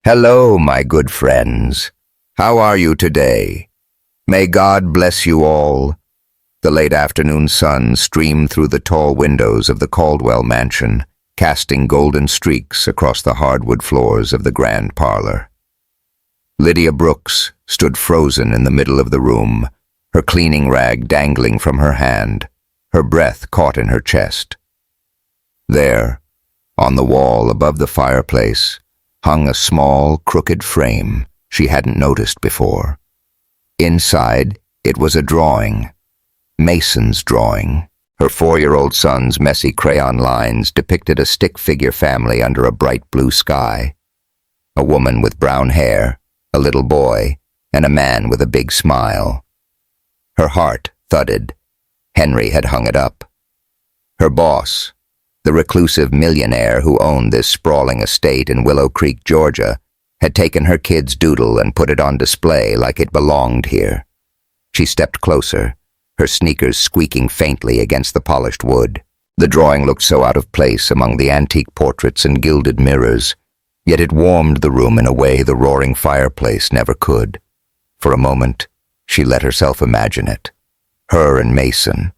Hello, my good friends. How are you today? May God bless you all. The late afternoon sun streamed through the tall windows of the Caldwell mansion, casting golden streaks across the hardwood floors of the grand parlor. Lydia Brooks stood frozen in the middle of the room, her cleaning rag dangling from her hand, her breath caught in her chest. There, on the wall above the fireplace, hung a small, crooked frame she hadn't noticed before. Inside, it was a drawing. Mason's drawing. Her 4-year-old son's messy crayon lines depicted a stick-figure family under a bright blue sky. A woman with brown hair, a little boy, and a man with a big smile. Her heart thudded. Henry had hung it up. Her boss, the reclusive millionaire who owned this sprawling estate in Willow Creek, Georgia, had taken her kid's doodle and put it on display like it belonged here. She stepped closer, her sneakers squeaking faintly against the polished wood. The drawing looked so out of place among the antique portraits and gilded mirrors, yet it warmed the room in a way the roaring fireplace never could. For a moment, she let herself imagine it. Her and Mason,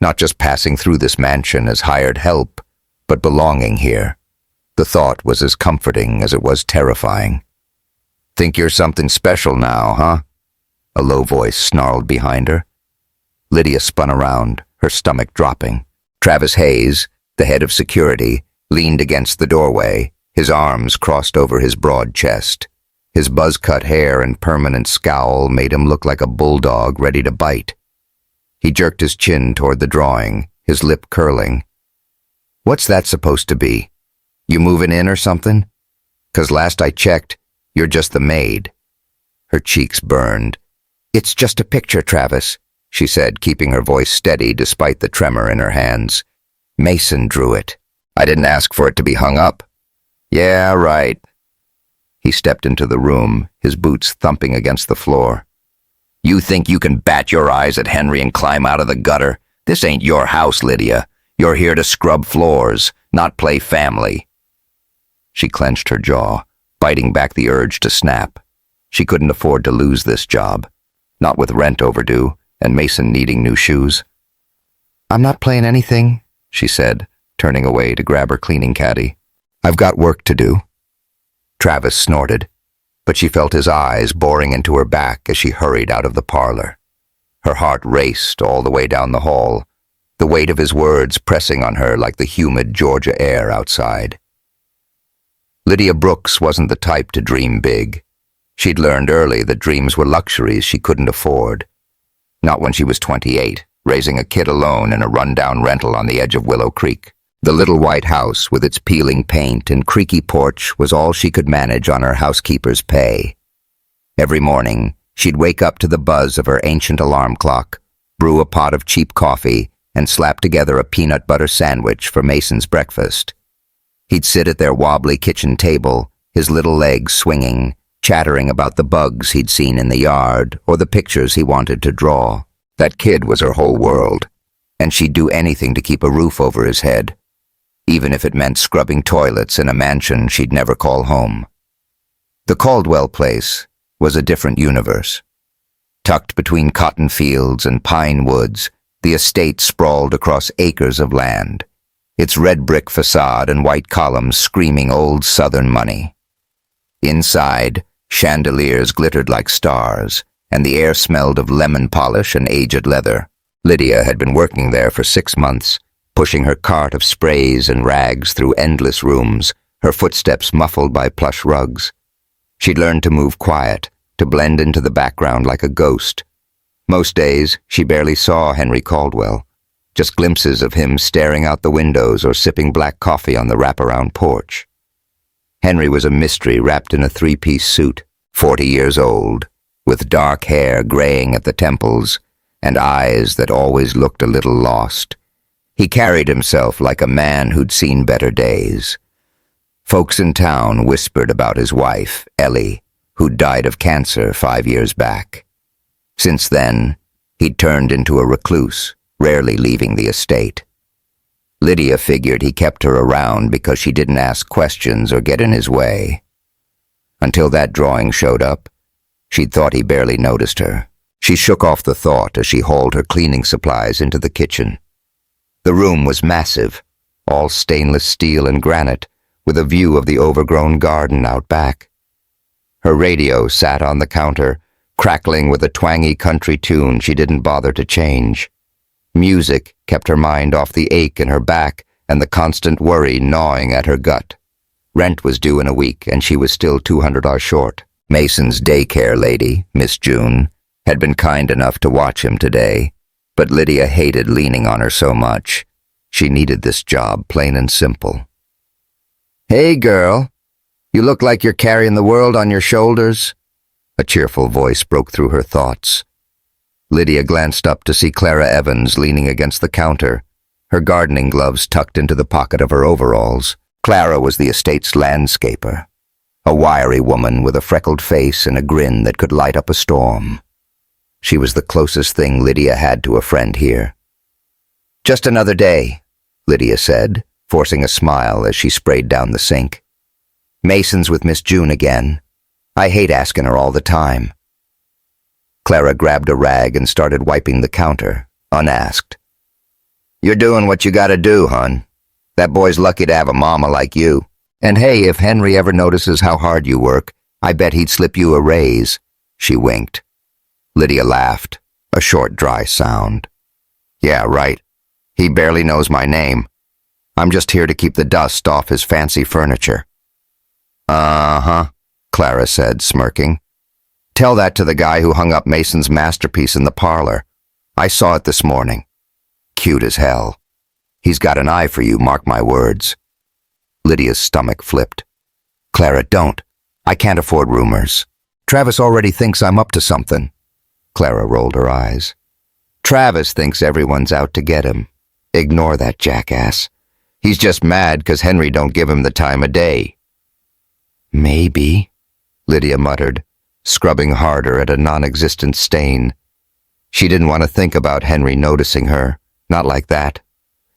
not just passing through this mansion as hired help, but belonging here. The thought was as comforting as it was terrifying. "Think you're something special now, huh?" A low voice snarled behind her. Lydia spun around, her stomach dropping. Travis Hayes, the head of security, leaned against the doorway, his arms crossed over his broad chest. His buzz-cut hair and permanent scowl made him look like a bulldog ready to bite. He jerked his chin toward the drawing, his lip curling. "What's that supposed to be? You moving in or something? 'Cause last I checked, you're just the maid." Her cheeks burned. "It's just a picture, Travis," she said, keeping her voice steady despite the tremor in her hands. "Mason drew it. I didn't ask for it to be hung up." "Yeah, right." He stepped into the room, his boots thumping against the floor. "You think you can bat your eyes at Henry and climb out of the gutter? This ain't your house, Lydia. You're here to scrub floors, not play family." She clenched her jaw, biting back the urge to snap. She couldn't afford to lose this job, not with rent overdue and Mason needing new shoes. "I'm not playing anything," she said, turning away to grab her cleaning caddy. "I've got work to do." Travis snorted, but she felt his eyes boring into her back as she hurried out of the parlor. Her heart raced all the way down the hall, the weight of his words pressing on her like the humid Georgia air outside. Lydia Brooks wasn't the type to dream big. She'd learned early that dreams were luxuries she couldn't afford. Not when she was 28, raising a kid alone in a rundown rental on the edge of Willow Creek. The little white house with its peeling paint and creaky porch was all she could manage on her housekeeper's pay. Every morning, she'd wake up to the buzz of her ancient alarm clock, brew a pot of cheap coffee, and slap together a peanut butter sandwich for Mason's breakfast. He'd sit at their wobbly kitchen table, his little legs swinging, chattering about the bugs he'd seen in the yard or the pictures he wanted to draw. That kid was her whole world, and she'd do anything to keep a roof over his head, even if it meant scrubbing toilets in a mansion she'd never call home. The Caldwell place was a different universe. Tucked between cotton fields and pine woods, the estate sprawled across acres of land, its red brick facade and white columns screaming old Southern money. Inside, chandeliers glittered like stars, and the air smelled of lemon polish and aged leather. Lydia had been working there for 6 months, pushing her cart of sprays and rags through endless rooms, her footsteps muffled by plush rugs. She'd learned to move quiet, to blend into the background like a ghost. Most days, she barely saw Henry Caldwell, just glimpses of him staring out the windows or sipping black coffee on the wraparound porch. Henry was a mystery wrapped in a 3-piece suit, 40 years old, with dark hair graying at the temples and eyes that always looked a little lost. He carried himself like a man who'd seen better days. Folks in town whispered about his wife, Ellie, who'd died of cancer 5 years back. Since then, he'd turned into a recluse, rarely leaving the estate. Lydia figured he kept her around because she didn't ask questions or get in his way. Until that drawing showed up, she'd thought he barely noticed her. She shook off the thought as she hauled her cleaning supplies into the kitchen. The room was massive, all stainless steel and granite, with a view of the overgrown garden out back. Her radio sat on the counter, crackling with a twangy country tune she didn't bother to change. Music kept her mind off the ache in her back and the constant worry gnawing at her gut. Rent was due in a week, and she was still $200 short. Mason's daycare lady, Miss June, had been kind enough to watch him today, but Lydia hated leaning on her so much. She needed this job, plain and simple. "Hey, girl, you look like you're carrying the world on your shoulders." A cheerful voice broke through her thoughts. Lydia glanced up to see Clara Evans leaning against the counter, her gardening gloves tucked into the pocket of her overalls. Clara was the estate's landscaper, a wiry woman with a freckled face and a grin that could light up a storm. She was the closest thing Lydia had to a friend here. "Just another day," Lydia said, forcing a smile as she sprayed down the sink. "Mason's with Miss June again. I hate asking her all the time." Clara grabbed a rag and started wiping the counter, unasked. "You're doing what you gotta do, hon. That boy's lucky to have a mama like you. And hey, if Henry ever notices how hard you work, I bet he'd slip you a raise." She winked. Lydia laughed, a short, dry sound. "Yeah, right. He barely knows my name. I'm just here to keep the dust off his fancy furniture." "Uh-huh," Clara said, smirking. "Tell that to the guy who hung up Mason's masterpiece in the parlor. I saw it this morning. Cute as hell. He's got an eye for you, mark my words." Lydia's stomach flipped. "Clara, don't. I can't afford rumors. Travis already thinks I'm up to something." Clara rolled her eyes. "Travis thinks everyone's out to get him. Ignore that jackass. He's just mad 'cause Henry don't give him the time of day." "Maybe," Lydia muttered, scrubbing harder at a non-existent stain. She didn't want to think about Henry noticing her, not like that.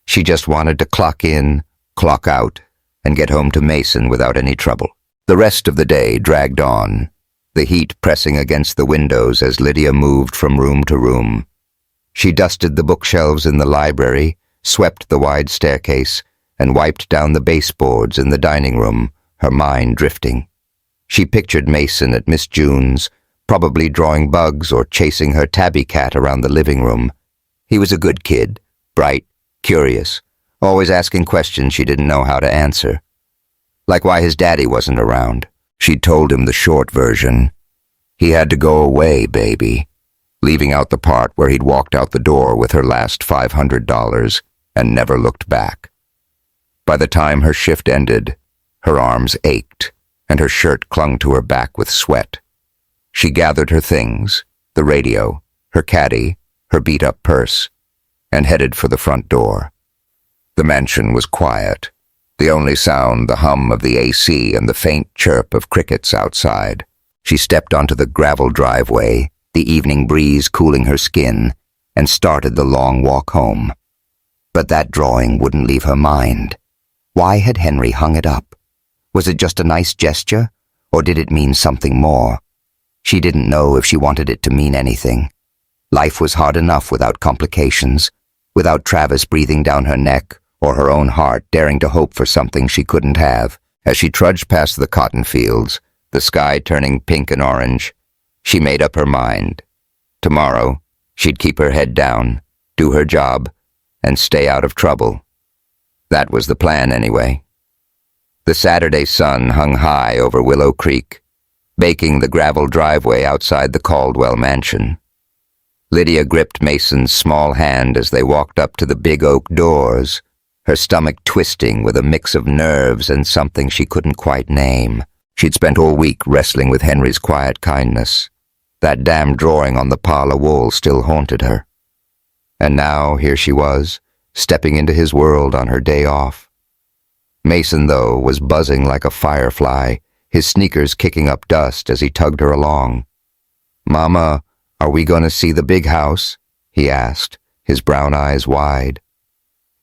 She just wanted to clock in, clock out, and get home to Mason without any trouble. The rest of the day dragged on, the heat pressing against the windows as Lydia moved from room to room. She dusted the bookshelves in the library, swept the wide staircase, and wiped down the baseboards in the dining room, her mind drifting. She pictured Mason at Miss June's, probably drawing bugs or chasing her tabby cat around the living room. He was a good kid, bright, curious, always asking questions she didn't know how to answer. Like why his daddy wasn't around. She'd told him the short version. He had to go away, baby, leaving out the part where he'd walked out the door with her last $500 and never looked back. By the time her shift ended, her arms ached, and her shirt clung to her back with sweat. She gathered her things, the radio, her caddy, her beat-up purse, and headed for the front door. The mansion was quiet, the only sound the hum of the AC and the faint chirp of crickets outside. She stepped onto the gravel driveway, the evening breeze cooling her skin, and started the long walk home. But that drawing wouldn't leave her mind. Why had Henry hung it up? Was it just a nice gesture, or did it mean something more? She didn't know if she wanted it to mean anything. Life was hard enough without complications, without Travis breathing down her neck, or her own heart daring to hope for something she couldn't have. As she trudged past the cotton fields, the sky turning pink and orange, she made up her mind. Tomorrow, she'd keep her head down, do her job, and stay out of trouble. That was the plan anyway. The Saturday sun hung high over Willow Creek, baking the gravel driveway outside the Caldwell mansion. Lydia gripped Mason's small hand as they walked up to the big oak doors, her stomach twisting with a mix of nerves and something she couldn't quite name. She'd spent all week wrestling with Henry's quiet kindness. That damn drawing on the parlor wall still haunted her. And now here she was, stepping into his world on her day off. Mason, though, was buzzing like a firefly, his sneakers kicking up dust as he tugged her along. "Mama, are we going to see the big house?" he asked, his brown eyes wide.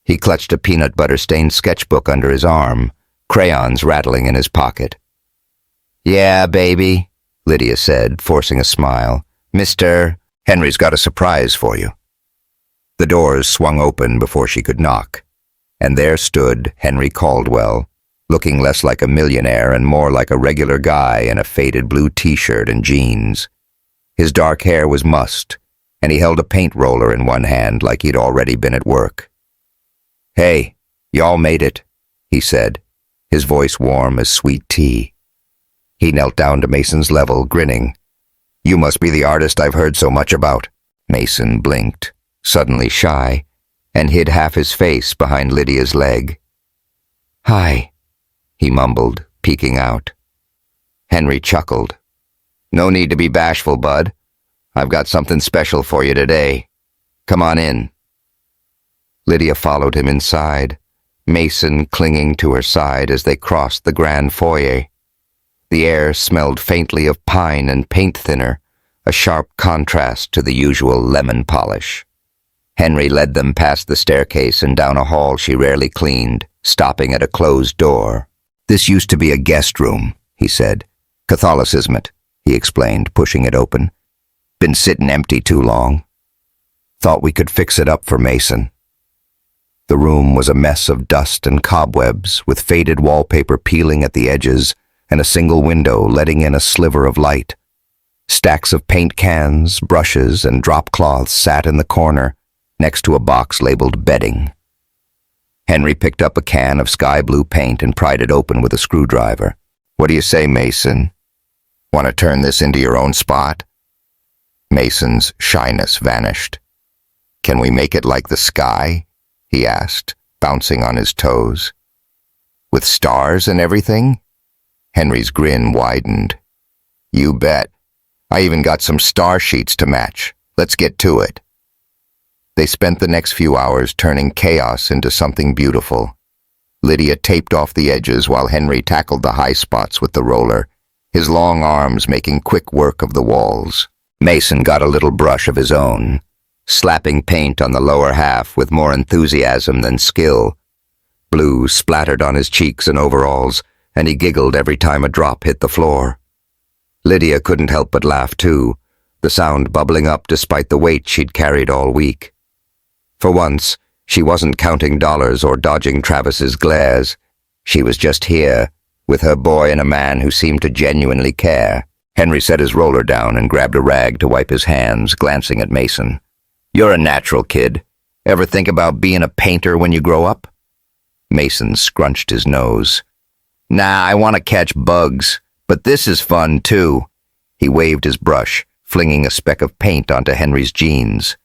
He clutched a peanut butter-stained sketchbook under his arm, crayons rattling in his pocket. Yeah, baby, Lydia said, forcing a smile. Mr. Henry's got a surprise for you. The doors swung open before she could knock, and there stood Henry Caldwell, looking less like a millionaire and more like a regular guy in a faded blue t-shirt and jeans. His dark hair was mussed, and he held a paint roller in one hand like he'd already been at work. Hey, y'all made it, he said, his voice warm as sweet tea. He knelt down to Mason's level, grinning. You must be the artist I've heard so much about. Mason blinked, suddenly shy, and hid half his face behind Lydia's leg. Hi, he mumbled, peeking out. Henry chuckled. No need to be bashful, bud. I've got something special for you today. Come on in. Lydia followed him inside, Mason clinging to her side as they crossed the grand foyer. The air smelled faintly of pine and paint thinner, a sharp contrast to the usual lemon polish. Henry led them past the staircase and down a hall she rarely cleaned, stopping at a closed door. This used to be a guest room, he said. Catholicism, he explained, pushing it open. Been sitting empty too long. Thought we could fix it up for Mason. The room was a mess of dust and cobwebs, with faded wallpaper peeling at the edges and a single window letting in a sliver of light. Stacks of paint cans, brushes, and drop cloths sat in the corner, next to a box labeled bedding. Henry picked up a can of sky blue paint and pried it open with a screwdriver. What do you say, Mason? Want to turn this into your own spot? Mason's shyness vanished. Can we make it like the sky? He asked, bouncing on his toes. With stars and everything? Henry's grin widened. You bet. I even got some star sheets to match. Let's get to it. They spent the next few hours turning chaos into something beautiful. Lydia taped off the edges while Henry tackled the high spots with the roller, his long arms making quick work of the walls. Mason got a little brush of his own, slapping paint on the lower half with more enthusiasm than skill. Blue splattered on his cheeks and overalls, and he giggled every time a drop hit the floor. Lydia couldn't help but laugh too, the sound bubbling up despite the weight she'd carried all week. For once, she wasn't counting dollars or dodging Travis's glares. She was just here, with her boy and a man who seemed to genuinely care. Henry set his roller down and grabbed a rag to wipe his hands, glancing at Mason. You're a natural kid. Ever think about being a painter when you grow up? Mason scrunched his nose. Nah, I want to catch bugs, but this is fun too. He waved his brush, flinging a speck of paint onto Henry's jeans.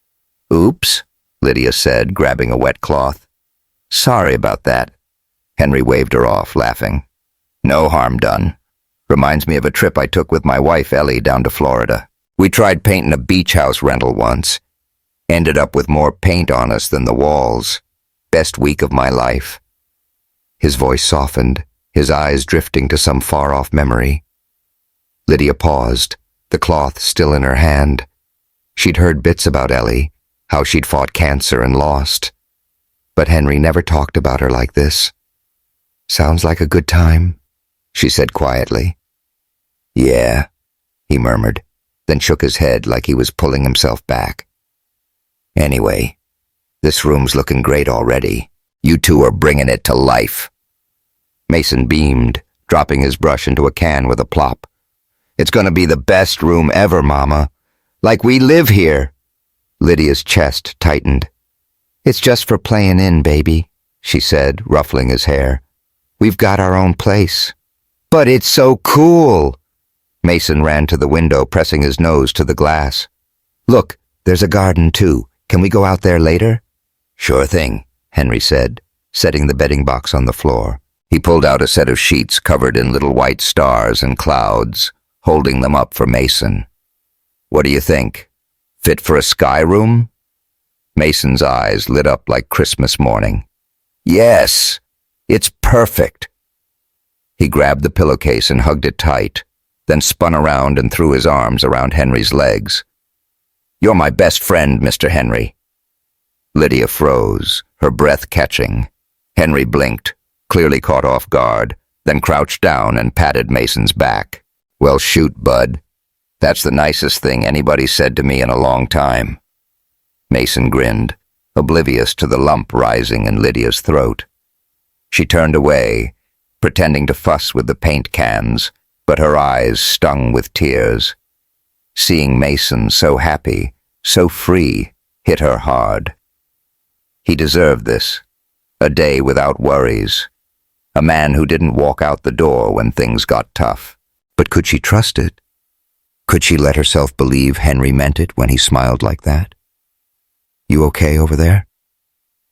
Oops, Lydia said, grabbing a wet cloth. Sorry about that. Henry waved her off, laughing. No harm done. Reminds me of a trip I took with my wife Ellie down to Florida. We tried painting a beach house rental once. Ended up with more paint on us than the walls. Best week of my life. His voice softened, his eyes drifting to some far-off memory. Lydia paused, the cloth still in her hand. She'd heard bits about Ellie, how she'd fought cancer and lost. But Henry never talked about her like this. Sounds like a good time, she said quietly. Yeah, he murmured, then shook his head like he was pulling himself back. Anyway, this room's looking great already. You two are bringing it to life. Mason beamed, dropping his brush into a can with a plop. It's gonna be the best room ever, Mama. Like we live here. Lydia's chest tightened. It's just for playing in, baby, she said, ruffling his hair. We've got our own place. But it's so cool. Mason ran to the window, pressing his nose to the glass. Look, there's a garden too. Can we go out there later? Sure thing, Henry said, setting the bedding box on the floor. He pulled out a set of sheets covered in little white stars and clouds, holding them up for Mason. What do you think? Fit for a sky room? Mason's eyes lit up like Christmas morning. Yes, it's perfect. He grabbed the pillowcase and hugged it tight, then spun around and threw his arms around Henry's legs. You're my best friend, Mr. Henry. Lydia froze, her breath catching. Henry blinked, clearly caught off guard, then crouched down and patted Mason's back. Well, shoot, bud. That's the nicest thing anybody said to me in a long time. Mason grinned, oblivious to the lump rising in Lydia's throat. She turned away, pretending to fuss with the paint cans, but her eyes stung with tears. Seeing Mason so happy, so free, hit her hard. He deserved this. A day without worries. A man who didn't walk out the door when things got tough. But could she trust it? Could she let herself believe Henry meant it when he smiled like that? You okay over there?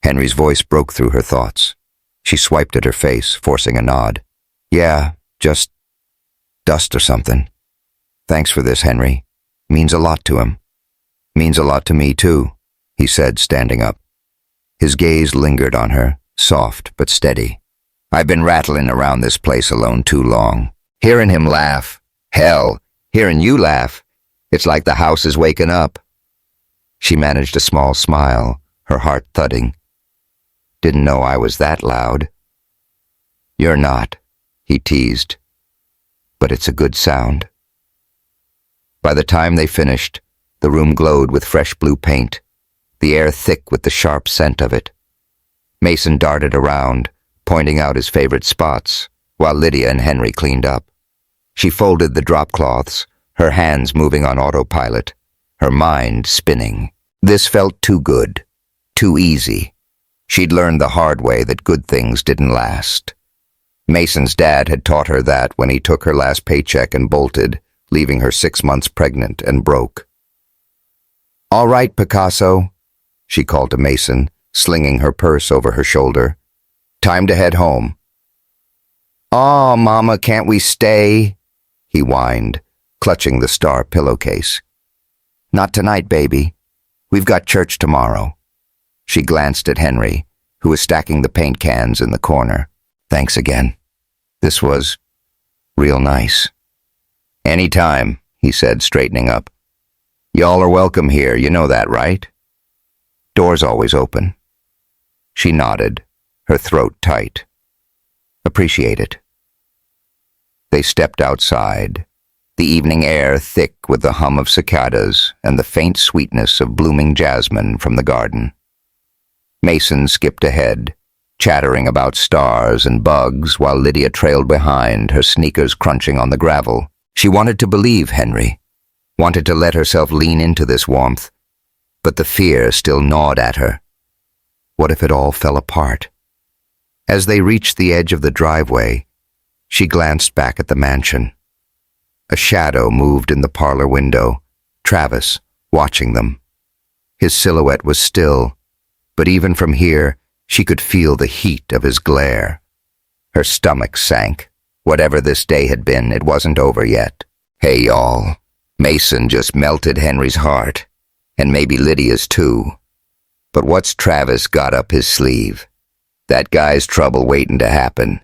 Henry's voice broke through her thoughts. She swiped at her face, forcing a nod. Yeah, just dust or something. Thanks for this, Henry. Means a lot to him. Means a lot to me, too, he said, standing up. His gaze lingered on her, soft but steady. I've been rattling around this place alone too long. Hearing him laugh, hell, hearing you laugh, it's like the house is waking up. She managed a small smile, her heart thudding. Didn't know I was that loud. You're not, he teased. But it's a good sound. By the time they finished, the room glowed with fresh blue paint, the air thick with the sharp scent of it. Mason darted around, pointing out his favorite spots, while Lydia and Henry cleaned up. She folded the drop cloths, her hands moving on autopilot, her mind spinning. This felt too good, too easy. She'd learned the hard way that good things didn't last. Mason's dad had taught her that when he took her last paycheck and bolted, leaving her 6 months pregnant and broke. All right, Picasso, she called to Mason, slinging her purse over her shoulder. Time to head home. Aw, Mama, can't we stay? He whined, clutching the star pillowcase. Not tonight, baby. We've got church tomorrow. She glanced at Henry, who was stacking the paint cans in the corner. Thanks again. This was real nice. Anytime, he said, straightening up. Y'all are welcome here, you know that, right? Door's always open. She nodded, her throat tight. Appreciate it. They stepped outside, the evening air thick with the hum of cicadas and the faint sweetness of blooming jasmine from the garden. Mason skipped ahead, chattering about stars and bugs while Lydia trailed behind, her sneakers crunching on the gravel. She wanted to believe Henry, wanted to let herself lean into this warmth, but the fear still gnawed at her. What if it all fell apart? As they reached the edge of the driveway, she glanced back at the mansion. A shadow moved in the parlor window, Travis, watching them. His silhouette was still, but even from here, she could feel the heat of his glare. Her stomach sank. Whatever this day had been, it wasn't over yet. Hey, y'all. Mason just melted Henry's heart, and maybe Lydia's too. But what's Travis got up his sleeve? That guy's trouble waiting to happen.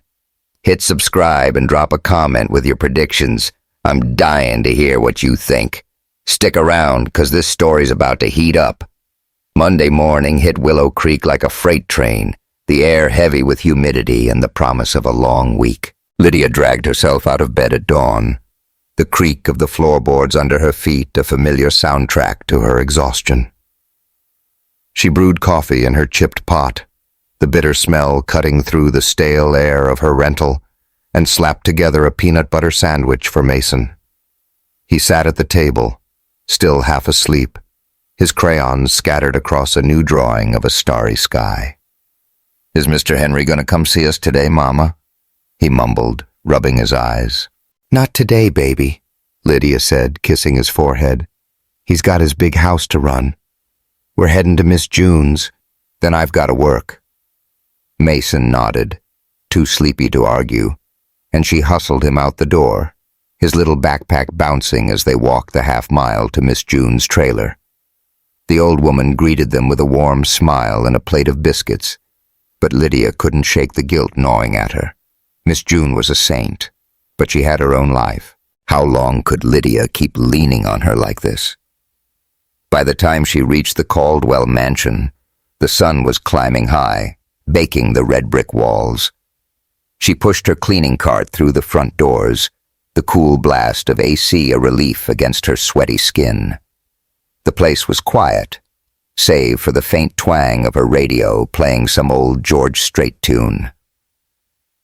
Hit subscribe and drop a comment with your predictions. I'm dying to hear what you think. Stick around, 'cause this story's about to heat up. Monday morning hit Willow Creek like a freight train, the air heavy with humidity and the promise of a long week. Lydia dragged herself out of bed at dawn, the creak of the floorboards under her feet a familiar soundtrack to her exhaustion. She brewed coffee in her chipped pot, the bitter smell cutting through the stale air of her rental, and slapped together a peanut butter sandwich for Mason. He sat at the table, still half asleep, his crayons scattered across a new drawing of a starry sky. Is Mr. Henry going to come see us today, Mama? He mumbled, rubbing his eyes. Not today, baby, Lydia said, kissing his forehead. He's got his big house to run. We're heading to Miss June's, then I've got to work. Mason nodded, too sleepy to argue, and she hustled him out the door, his little backpack bouncing as they walked the half-mile to Miss June's trailer. The old woman greeted them with a warm smile and a plate of biscuits, but Lydia couldn't shake the guilt gnawing at her. Miss June was a saint, but she had her own life. How long could Lydia keep leaning on her like this? By the time she reached the Caldwell mansion, the sun was climbing high, baking the red brick walls. She pushed her cleaning cart through the front doors, the cool blast of AC a relief against her sweaty skin. The place was quiet, save for the faint twang of her radio playing some old George Strait tune.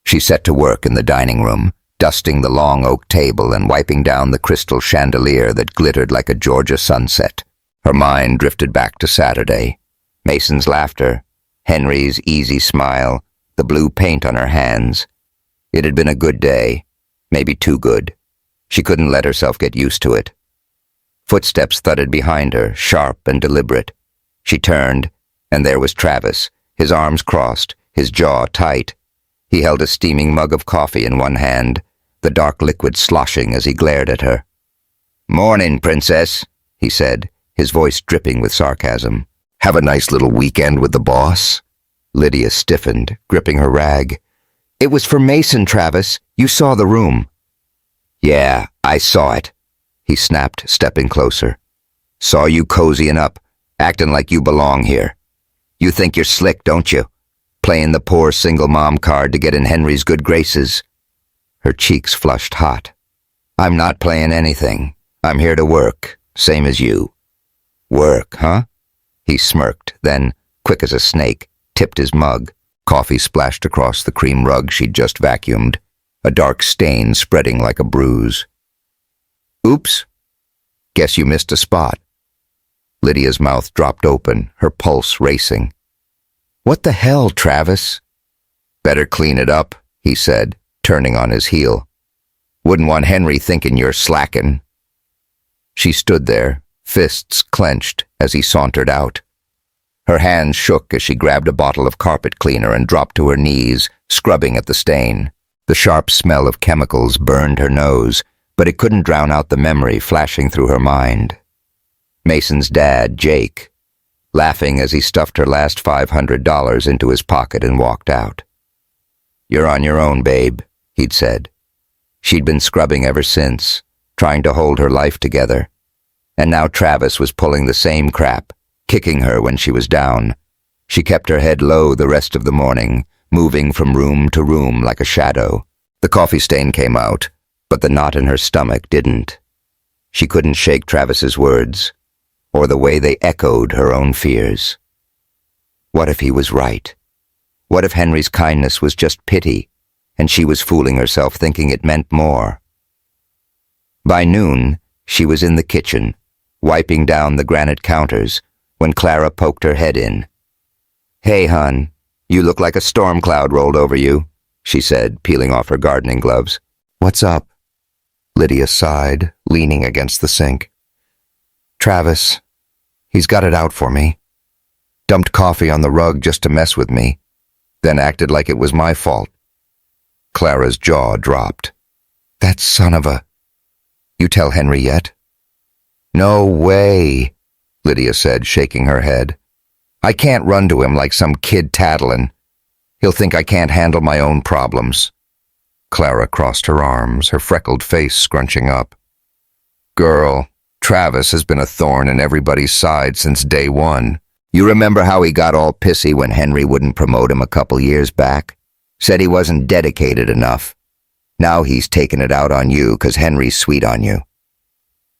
She set to work in the dining room, dusting the long oak table and wiping down the crystal chandelier that glittered like a Georgia sunset. Her mind drifted back to Saturday. Mason's laughter, Henry's easy smile, the blue paint on her hands. It had been a good day, maybe too good. She couldn't let herself get used to it. Footsteps thudded behind her, sharp and deliberate. She turned, and there was Travis, his arms crossed, his jaw tight. He held a steaming mug of coffee in one hand, the dark liquid sloshing as he glared at her. "Morning, Princess," he said, his voice dripping with sarcasm. "Have a nice little weekend with the boss?" Lydia stiffened, gripping her rag. "It was for Mason, Travis. You saw the room." "Yeah, I saw it," he snapped, stepping closer. "Saw you cozying up, acting like you belong here. You think you're slick, don't you? Playing the poor single mom card to get in Henry's good graces." Her cheeks flushed hot. "I'm not playing anything. I'm here to work, same as you." "Work, huh?" He smirked, then, quick as a snake, tipped his mug. Coffee splashed across the cream rug she'd just vacuumed, a dark stain spreading like a bruise. "Oops. Guess you missed a spot." Lydia's mouth dropped open, her pulse racing. "What the hell, Travis?" "Better clean it up," he said, turning on his heel. "Wouldn't want Henry thinking you're slacking." She stood there, fists clenched, as he sauntered out. Her hands shook as she grabbed a bottle of carpet cleaner and dropped to her knees, scrubbing at the stain. The sharp smell of chemicals burned her nose, but it couldn't drown out the memory flashing through her mind. Mason's dad, Jake, laughing as he stuffed her last $500 into his pocket and walked out. "You're on your own, babe," he'd said. She'd been scrubbing ever since, trying to hold her life together. And now Travis was pulling the same crap, kicking her when she was down. She kept her head low the rest of the morning, moving from room to room like a shadow. The coffee stain came out, but the knot in her stomach didn't. She couldn't shake Travis's words, or the way they echoed her own fears. What if he was right? What if Henry's kindness was just pity, and she was fooling herself thinking it meant more? By noon, she was in the kitchen, wiping down the granite counters, when Clara poked her head in. "Hey, hon, you look like a storm cloud rolled over you," she said, peeling off her gardening gloves. "What's up?" Lydia sighed, leaning against the sink. "Travis, he's got it out for me. Dumped coffee on the rug just to mess with me, then acted like it was my fault." Clara's jaw dropped. "That son of a... You tell Henry yet?" "No way," Lydia said, shaking her head. "I can't run to him like some kid tattling. He'll think I can't handle my own problems." Clara crossed her arms, her freckled face scrunching up. "Girl, Travis has been a thorn in everybody's side since day one. You remember how he got all pissy when Henry wouldn't promote him a couple years back? Said he wasn't dedicated enough. Now he's taking it out on you 'cause Henry's sweet on you."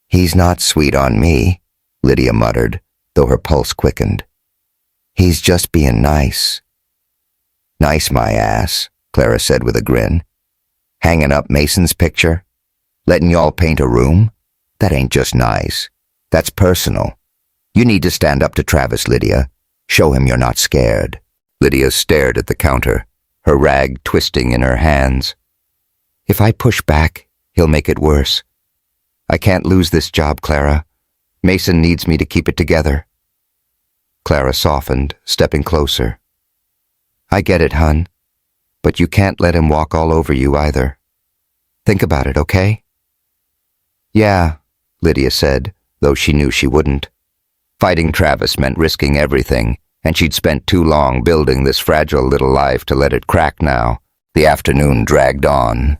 "He's not sweet on me," Lydia muttered, though her pulse quickened. "He's just being nice." "Nice, my ass," Clara said with a grin. "Hanging up Mason's picture? Letting y'all paint a room? That ain't just nice. That's personal. You need to stand up to Travis, Lydia. Show him you're not scared." Lydia stared at the counter, her rag twisting in her hands. "If I push back, he'll make it worse. I can't lose this job, Clara. Mason needs me to keep it together." Clara softened, stepping closer. "I get it, hun, but you can't let him walk all over you either. Think about it, okay?" "Yeah," Lydia said, though she knew she wouldn't. Fighting Travis meant risking everything, and she'd spent too long building this fragile little life to let it crack now. The afternoon dragged on,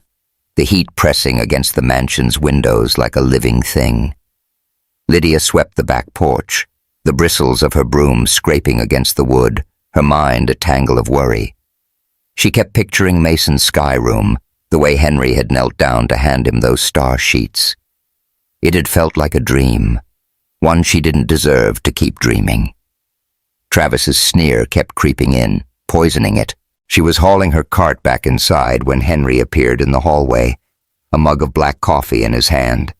the heat pressing against the mansion's windows like a living thing. Lydia swept the back porch, the bristles of her broom scraping against the wood, her mind a tangle of worry. She kept picturing Mason's sky room, the way Henry had knelt down to hand him those star sheets. It had felt like a dream, one she didn't deserve to keep dreaming. Travis's sneer kept creeping in, poisoning it. She was hauling her cart back inside when Henry appeared in the hallway, a mug of black coffee in his hand.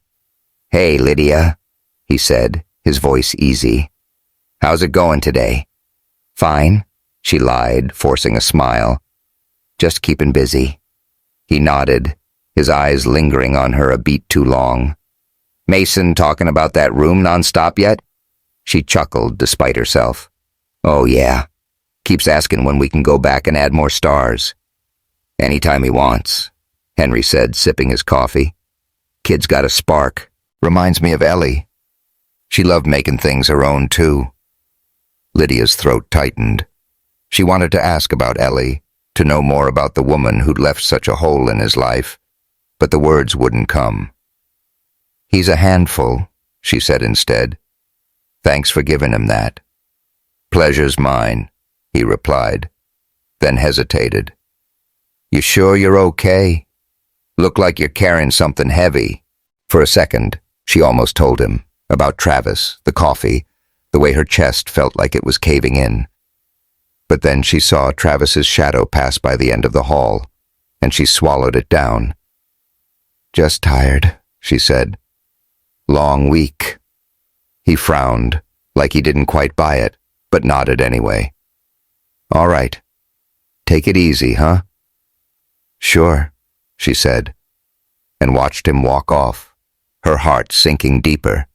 "Hey, Lydia," he said, his voice easy. "How's it going today?" "Fine," she lied, forcing a smile. "Just keeping busy." He nodded, his eyes lingering on her a beat too long. "Mason talking about that room nonstop yet?" She chuckled despite herself. "Oh yeah. Keeps asking when we can go back and add more stars." "Anytime he wants," Henry said, sipping his coffee. "Kid's got a spark. Reminds me of Ellie. She loved making things her own, too." Lydia's throat tightened. She wanted to ask about Ellie, to know more about the woman who'd left such a hole in his life, but the words wouldn't come. "He's a handful," she said instead. "Thanks for giving him that." "Pleasure's mine," he replied, then hesitated. "You sure you're okay? Look like you're carrying something heavy." For a second, she almost told him, about Travis, the coffee, the way her chest felt like it was caving in. But then she saw Travis's shadow pass by the end of the hall, and she swallowed it down. "Just tired," she said. "Long week." He frowned, like he didn't quite buy it, but nodded anyway. "All right. Take it easy, huh?" "Sure," she said, and watched him walk off, her heart sinking deeper.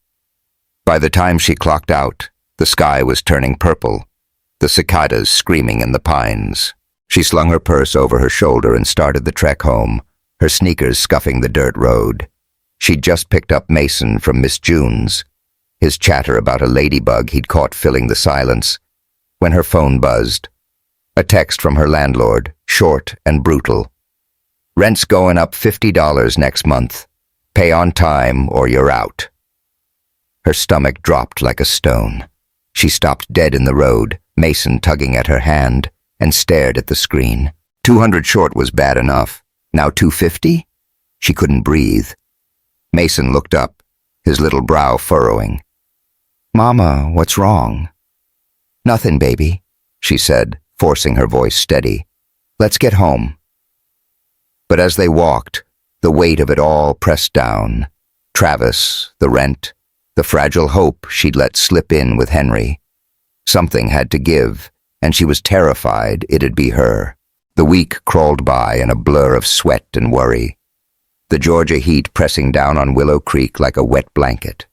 By the time she clocked out, the sky was turning purple, the cicadas screaming in the pines. She slung her purse over her shoulder and started the trek home, her sneakers scuffing the dirt road. She'd just picked up Mason from Miss June's, his chatter about a ladybug he'd caught filling the silence, when her phone buzzed. A text from her landlord, short and brutal. "Rent's going up $50 next month. Pay on time or you're out." Her stomach dropped like a stone. She stopped dead in the road, Mason tugging at her hand, and stared at the screen. 200 short was bad enough. Now 250? She couldn't breathe. Mason looked up, his little brow furrowing. "Mama, what's wrong?" "Nothing, baby," she said, forcing her voice steady. "Let's get home." But as they walked, the weight of it all pressed down. Travis, the rent, the fragile hope she'd let slip in with Henry. Something had to give, and she was terrified it'd be her. The week crawled by in a blur of sweat and worry, the Georgia heat pressing down on Willow Creek like a wet blanket.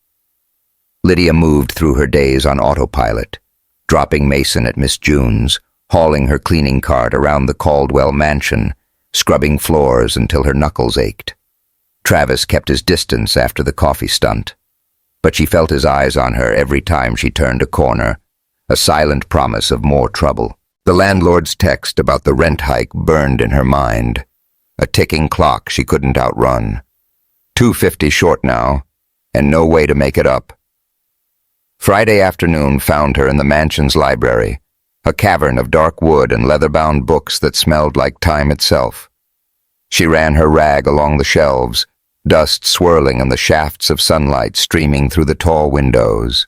Lydia moved through her days on autopilot, dropping Mason at Miss June's, hauling her cleaning cart around the Caldwell mansion, scrubbing floors until her knuckles ached. Travis kept his distance after the coffee stunt, but she felt his eyes on her every time she turned a corner, a silent promise of more trouble. The landlord's text about the rent hike burned in her mind, a ticking clock she couldn't outrun. 250 short now, and no way to make it up. Friday afternoon found her in the mansion's library, a cavern of dark wood and leather-bound books that smelled like time itself. She ran her rag along the shelves, dust swirling and the shafts of sunlight streaming through the tall windows.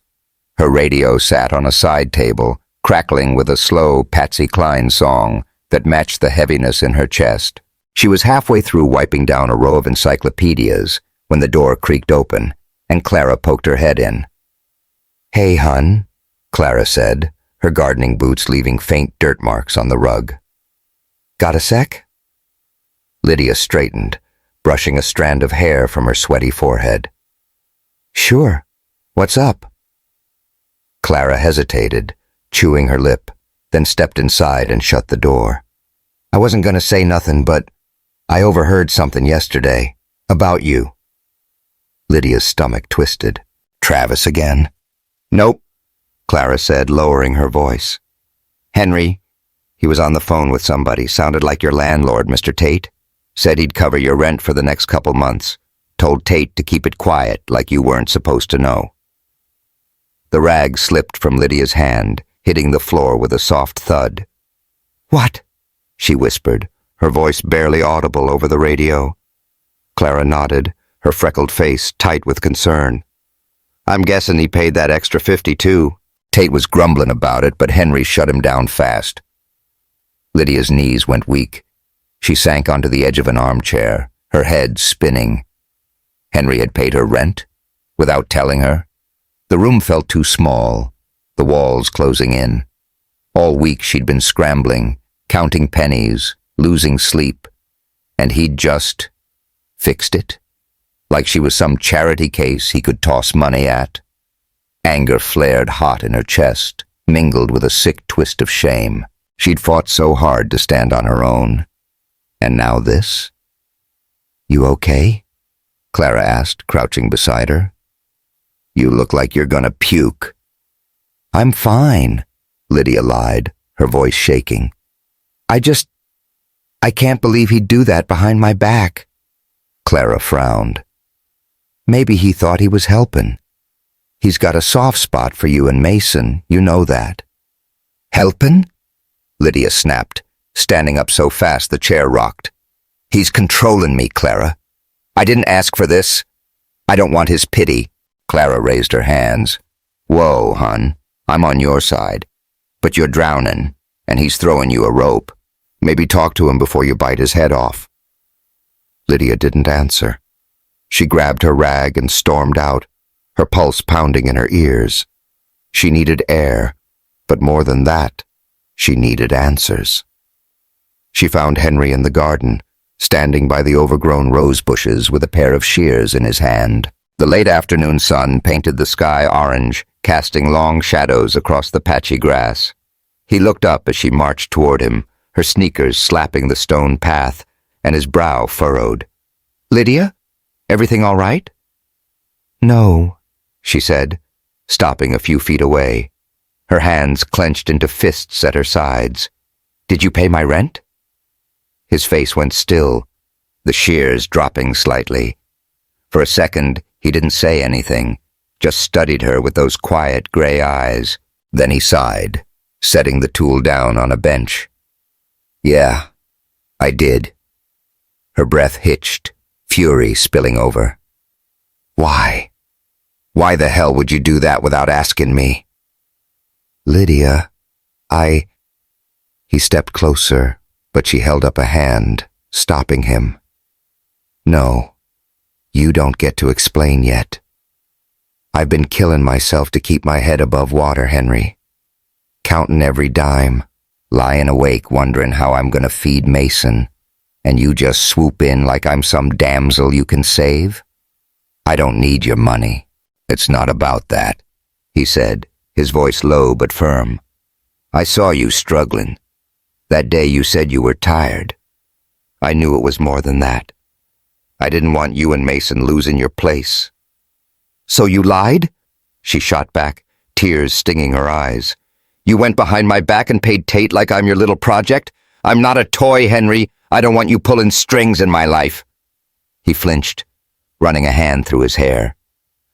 Her radio sat on a side table, crackling with a slow Patsy Cline song that matched the heaviness in her chest. She was halfway through wiping down a row of encyclopedias when the door creaked open, and Clara poked her head in. "Hey, hun," Clara said, her gardening boots leaving faint dirt marks on the rug. "Got a sec?" Lydia straightened, brushing a strand of hair from her sweaty forehead. "Sure. What's up?" Clara hesitated, chewing her lip, then stepped inside and shut the door. "I wasn't going to say nothing, but I overheard something yesterday. About you." Lydia's stomach twisted. "Travis again?" "Nope," Clara said, lowering her voice. "Henry, he was on the phone with somebody, sounded like your landlord, Mr. Tate. Said he'd cover your rent for the next couple months. Told Tate to keep it quiet, like you weren't supposed to know." The rag slipped from Lydia's hand, hitting the floor with a soft thud. "What?" she whispered, her voice barely audible over the radio. Clara nodded, her freckled face tight with concern. I'm guessing he paid that extra 50 too. Tate was grumbling about it, but Henry shut him down fast. Lydia's knees went weak. She sank onto the edge of an armchair, her head spinning. Henry had paid her rent, without telling her. The room felt too small, the walls closing in. All week she'd been scrambling, counting pennies, losing sleep, and he'd just fixed it, like she was some charity case he could toss money at. Anger flared hot in her chest, mingled with a sick twist of shame. She'd fought so hard to stand on her own. And now this? You okay? Clara asked, crouching beside her. You look like you're gonna puke. I'm fine, Lydia lied, her voice shaking. I can't believe he'd do that behind my back. Clara frowned. Maybe he thought he was helping. He's got a soft spot for you and Mason, you know that. Helpin'? Lydia snapped, standing up so fast the chair rocked. He's controlling me, Clara. I didn't ask for this. I don't want his pity. Clara raised her hands. Whoa, hun, I'm on your side. But you're drowning, and he's throwing you a rope. Maybe talk to him before you bite his head off. Lydia didn't answer. She grabbed her rag and stormed out, her pulse pounding in her ears. She needed air, but more than that, she needed answers. She found Henry in the garden, standing by the overgrown rose bushes with a pair of shears in his hand. The late afternoon sun painted the sky orange, casting long shadows across the patchy grass. He looked up as she marched toward him, her sneakers slapping the stone path, and his brow furrowed. Lydia? Everything all right? No, she said, stopping a few feet away. Her hands clenched into fists at her sides. Did you pay my rent? His face went still, the shears dropping slightly. For a second, he didn't say anything, just studied her with those quiet gray eyes. Then he sighed, setting the tool down on a bench. Yeah, I did. Her breath hitched, fury spilling over. Why? Why the hell would you do that without asking me? Lydia, He stepped closer, but she held up a hand, stopping him. No, you don't get to explain yet. I've been killing myself to keep my head above water, Henry. Counting every dime, lying awake wondering how I'm gonna feed Mason, and you just swoop in like I'm some damsel you can save? I don't need your money. It's not about that, he said, his voice low but firm. I saw you struggling. That day you said you were tired. I knew it was more than that. I didn't want you and Mason losing your place. So you lied? She shot back, tears stinging her eyes. You went behind my back and paid Tate like I'm your little project? I'm not a toy, Henry. I don't want you pulling strings in my life. He flinched, running a hand through his hair.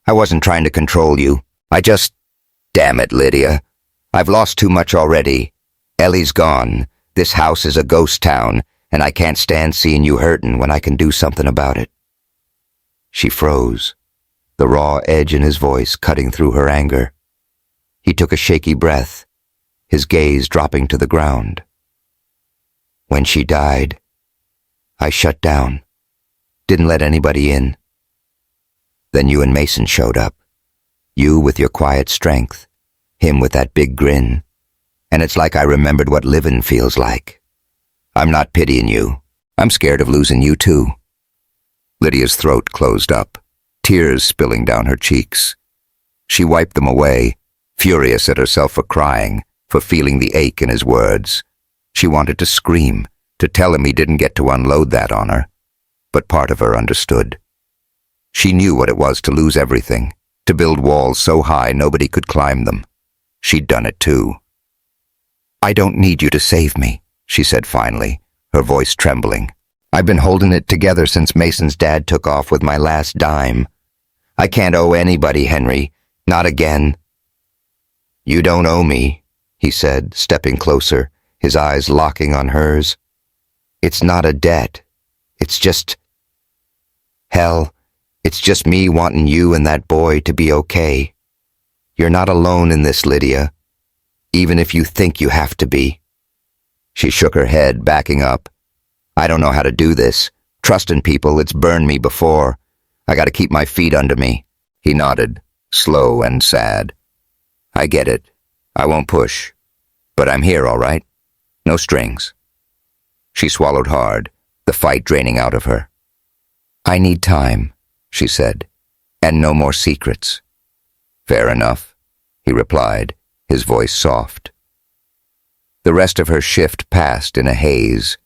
I wasn't trying to control you. Damn it, Lydia. I've lost too much already. Ellie's gone. This house is a ghost town, and I can't stand seeing you hurting when I can do something about it. She froze, the raw edge in his voice cutting through her anger. He took a shaky breath, his gaze dropping to the ground. When she died, I shut down, didn't let anybody in. Then you and Mason showed up. You with your quiet strength, him with that big grin. And it's like I remembered what living feels like. I'm not pitying you. I'm scared of losing you too. Lydia's throat closed up, tears spilling down her cheeks. She wiped them away, furious at herself for crying, for feeling the ache in his words. She wanted to scream, to tell him he didn't get to unload that on her. But part of her understood. She knew what it was to lose everything, to build walls so high nobody could climb them. She'd done it too. I don't need you to save me, she said finally, her voice trembling. I've been holding it together since Mason's dad took off with my last dime. I can't owe anybody, Henry. Not again. You don't owe me, he said, stepping closer, his eyes locking on hers. It's not a debt. It's just... Hell, it's just me wanting you and that boy to be okay. You're not alone in this, Lydia, even if you think you have to be. She shook her head, backing up. I don't know how to do this. Trusting people, it's burned me before. I gotta keep my feet under me. He nodded, slow and sad. I get it. I won't push. But I'm here, all right? No strings. She swallowed hard, the fight draining out of her. I need time, she said, and no more secrets. Fair enough, he replied, his voice soft. The rest of her shift passed in a haze.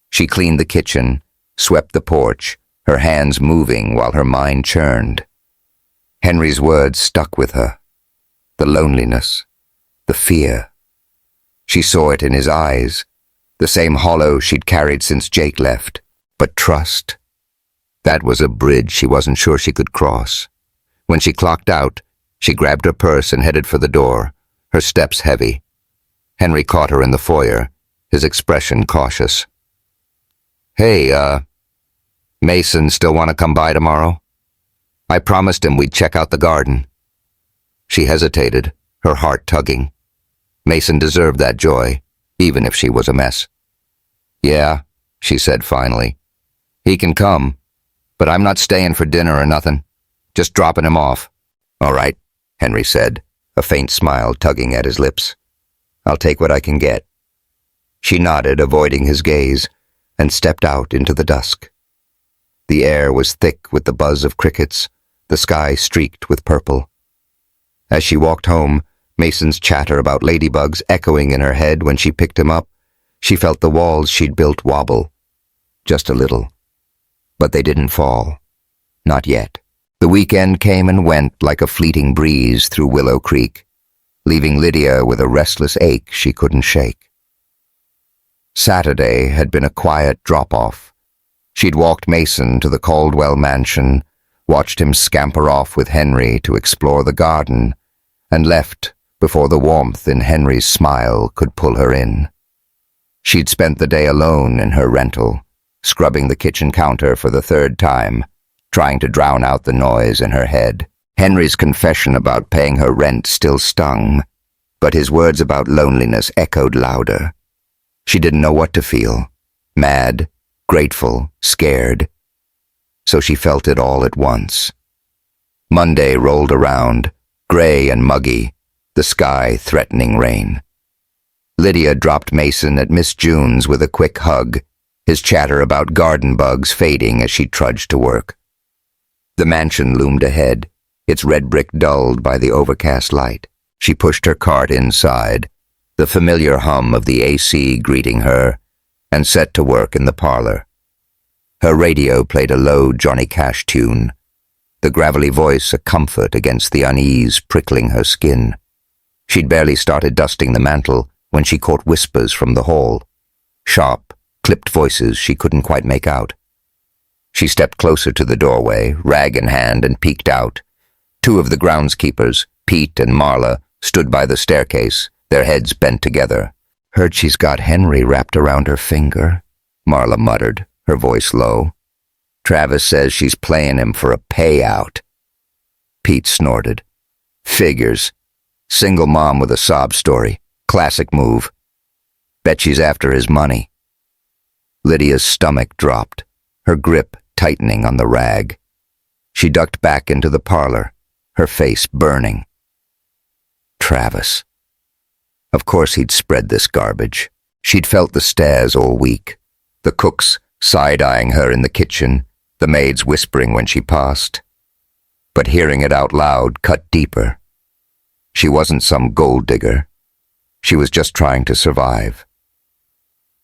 She cleaned the kitchen, swept the porch, her hands moving while her mind churned. Henry's words stuck with her. The loneliness, the fear. She saw it in his eyes, the same hollow she'd carried since Jake left. But trust? That was a bridge she wasn't sure she could cross. When she clocked out, she grabbed her purse and headed for the door, her steps heavy. Henry caught her in the foyer, his expression cautious. Hey, Mason still want to come by tomorrow? I promised him we'd check out the garden. She hesitated, her heart tugging. Mason deserved that joy, even if she was a mess. Yeah, she said finally. He can come, but I'm not staying for dinner or nothing. Just dropping him off. All right, Henry said, a faint smile tugging at his lips. I'll take what I can get. She nodded, avoiding his gaze, and stepped out into the dusk. The air was thick with the buzz of crickets, the sky streaked with purple. As she walked home, Mason's chatter about ladybugs echoing in her head when she picked him up, she felt the walls she'd built wobble. Just a little. But they didn't fall. Not yet. The weekend came and went like a fleeting breeze through Willow Creek, leaving Lydia with a restless ache she couldn't shake. Saturday had been a quiet drop-off. She'd walked Mason to the Caldwell mansion, watched him scamper off with Henry to explore the garden, and left before the warmth in Henry's smile could pull her in. She'd spent the day alone in her rental, scrubbing the kitchen counter for the third time, trying to drown out the noise in her head. Henry's confession about paying her rent still stung, but his words about loneliness echoed louder. She didn't know what to feel. Mad, grateful, scared. So she felt it all at once. Monday rolled around, gray and muggy, the sky threatening rain. Lydia dropped Mason at Miss June's with a quick hug, his chatter about garden bugs fading as she trudged to work. The mansion loomed ahead, its red brick dulled by the overcast light. She pushed her cart inside, the familiar hum of the AC greeting her, and set to work in the parlor. Her radio played a low Johnny Cash tune, the gravelly voice a comfort against the unease prickling her skin. She'd barely started dusting the mantel when she caught whispers from the hall, sharp, clipped voices she couldn't quite make out. She stepped closer to the doorway, rag in hand, and peeked out. Two of the groundskeepers, Pete and Marla, stood by the staircase, their heads bent together. Heard she's got Henry wrapped around her finger, Marla muttered, her voice low. Travis says she's playing him for a payout. Pete snorted. Figures. Single mom with a sob story. Classic move. Bet she's after his money. Lydia's stomach dropped, her grip tightening on the rag. She ducked back into the parlor, her face burning. Travis. Of course he'd spread this garbage. She'd felt the stares all week. The cooks side-eyeing her in the kitchen, the maids whispering when she passed. But hearing it out loud cut deeper. She wasn't some gold digger. She was just trying to survive.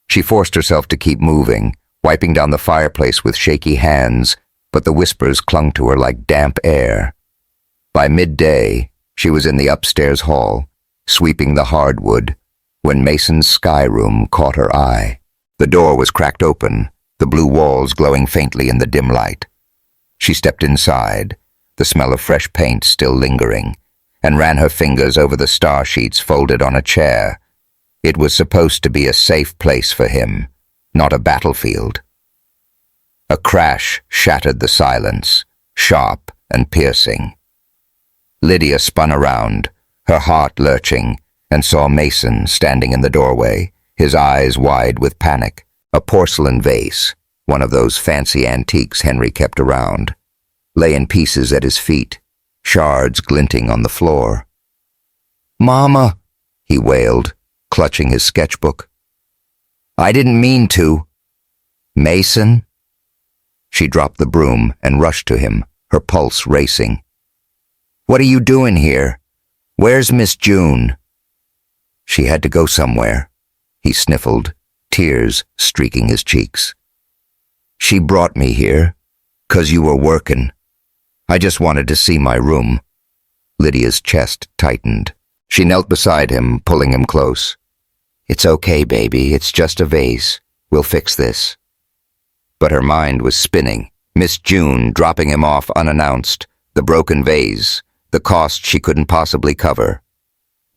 She forced herself to keep moving, wiping down the fireplace with shaky hands, but the whispers clung to her like damp air. By midday, she was in the upstairs hall, sweeping the hardwood, when Mason's sky room caught her eye. The door was cracked open, the blue walls glowing faintly in the dim light. She stepped inside, the smell of fresh paint still lingering, and ran her fingers over the star sheets folded on a chair. It was supposed to be a safe place for him, not a battlefield. A crash shattered the silence, sharp and piercing. Lydia spun around, her heart lurching, and saw Mason standing in the doorway, his eyes wide with panic. A porcelain vase, one of those fancy antiques Henry kept around, lay in pieces at his feet, shards glinting on the floor. "Mama," he wailed, clutching his sketchbook. "I didn't mean to." "Mason?" She dropped the broom and rushed to him, her pulse racing. "What are you doing here? Where's Miss June?" "She had to go somewhere," he sniffled, tears streaking his cheeks. "She brought me here, 'cause you were working. I just wanted to see my room." Lydia's chest tightened. She knelt beside him, pulling him close. "It's okay, baby. It's just a vase. We'll fix this." But her mind was spinning. Miss June dropping him off unannounced, the broken vase, the cost she couldn't possibly cover.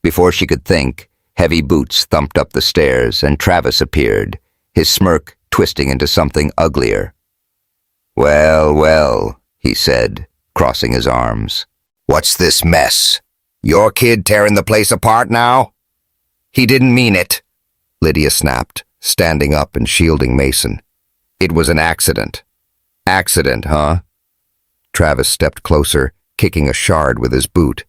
Before she could think, heavy boots thumped up the stairs and Travis appeared, his smirk twisting into something uglier. "Well, well," he said, crossing his arms. "What's this mess? Your kid tearing the place apart now?" "He didn't mean it," Lydia snapped, standing up and shielding Mason. "It was an accident." "Accident, huh?" Travis stepped closer, kicking a shard with his boot.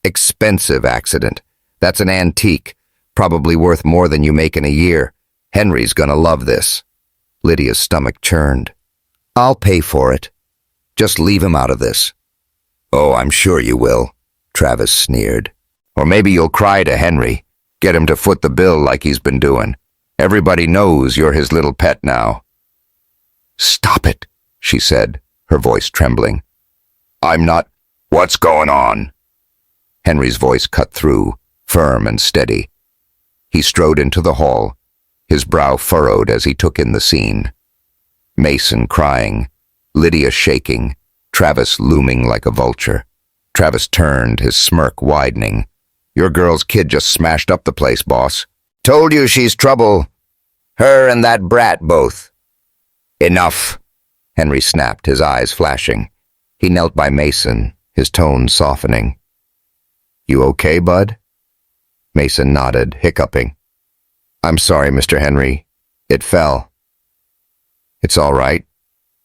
"Expensive accident. That's an antique, probably worth more than you make in a year. Henry's gonna love this." Lydia's stomach churned. "I'll pay for it. Just leave him out of this." "Oh, I'm sure you will," Travis sneered. "Or maybe you'll cry to Henry, get him to foot the bill like he's been doing. Everybody knows you're his little pet now." "Stop it," she said, her voice trembling. "I'm not—" "What's going on?" Henry's voice cut through, firm and steady. He strode into the hall, his brow furrowed as he took in the scene. Mason crying, Lydia shaking, Travis looming like a vulture. Travis turned, his smirk widening. "Your girl's kid just smashed up the place, boss. Told you she's trouble. Her and that brat both." "Enough," Henry snapped, his eyes flashing. He knelt by Mason, his tone softening. "You okay, bud?" Mason nodded, hiccuping. "I'm sorry, Mr. Henry. It fell." "It's all right,"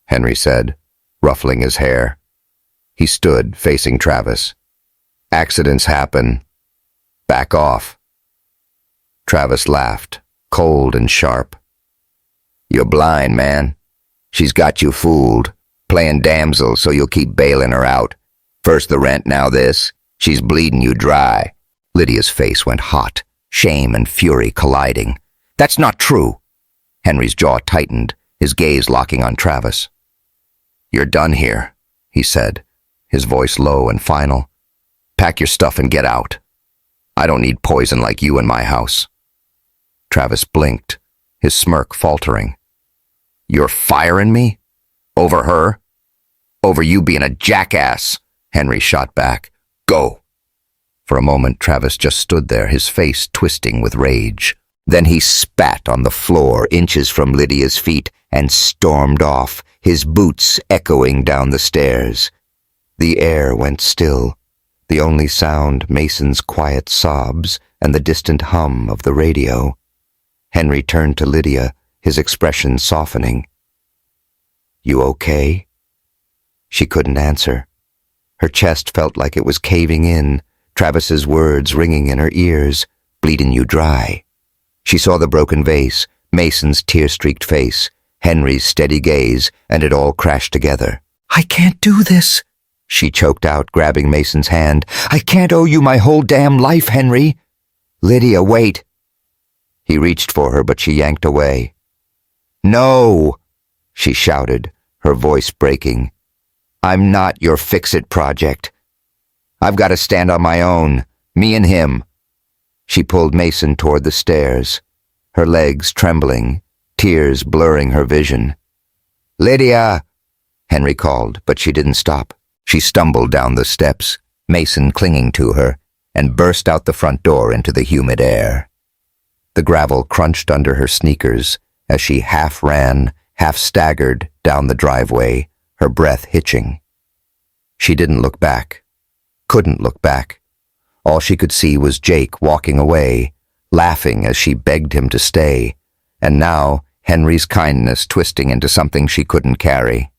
Henry said, ruffling his hair. He stood, facing Travis. "Accidents happen. Back off." Travis laughed, cold and sharp. "You're blind, man. She's got you fooled, playing damsel so you'll keep bailing her out. First the rent, now this. She's bleeding you dry." Lydia's face went hot, shame and fury colliding. "That's not true." Henry's jaw tightened, his gaze locking on Travis. "You're done here," he said, his voice low and final. "Pack your stuff and get out. I don't need poison like you in my house." Travis blinked, his smirk faltering. "You're firing me? Over her? Over you being a jackass?" Henry shot back. "Go." For a moment, Travis just stood there, his face twisting with rage. Then he spat on the floor, inches from Lydia's feet, and stormed off, his boots echoing down the stairs. The air went still, the only sound Mason's quiet sobs and the distant hum of the radio. Henry turned to Lydia, his expression softening. "You okay?" She couldn't answer. Her chest felt like it was caving in, Travis's words ringing in her ears, "Bleeding you dry." She saw the broken vase, Mason's tear-streaked face, Henry's steady gaze, and it all crashed together. "I can't do this," she choked out, grabbing Mason's hand. "I can't owe you my whole damn life, Henry." "Lydia, wait." He reached for her, but she yanked away. "No," she shouted, her voice breaking. "I'm not your fix-it project. I've got to stand on my own, me and him." She pulled Mason toward the stairs, her legs trembling, tears blurring her vision. "Lydia!" Henry called, but she didn't stop. She stumbled down the steps, Mason clinging to her, and burst out the front door into the humid air. The gravel crunched under her sneakers, as she half ran, half staggered down the driveway, her breath hitching. She didn't look back, couldn't look back. All she could see was Jake walking away, laughing as she begged him to stay, and now Henry's kindness twisting into something she couldn't carry.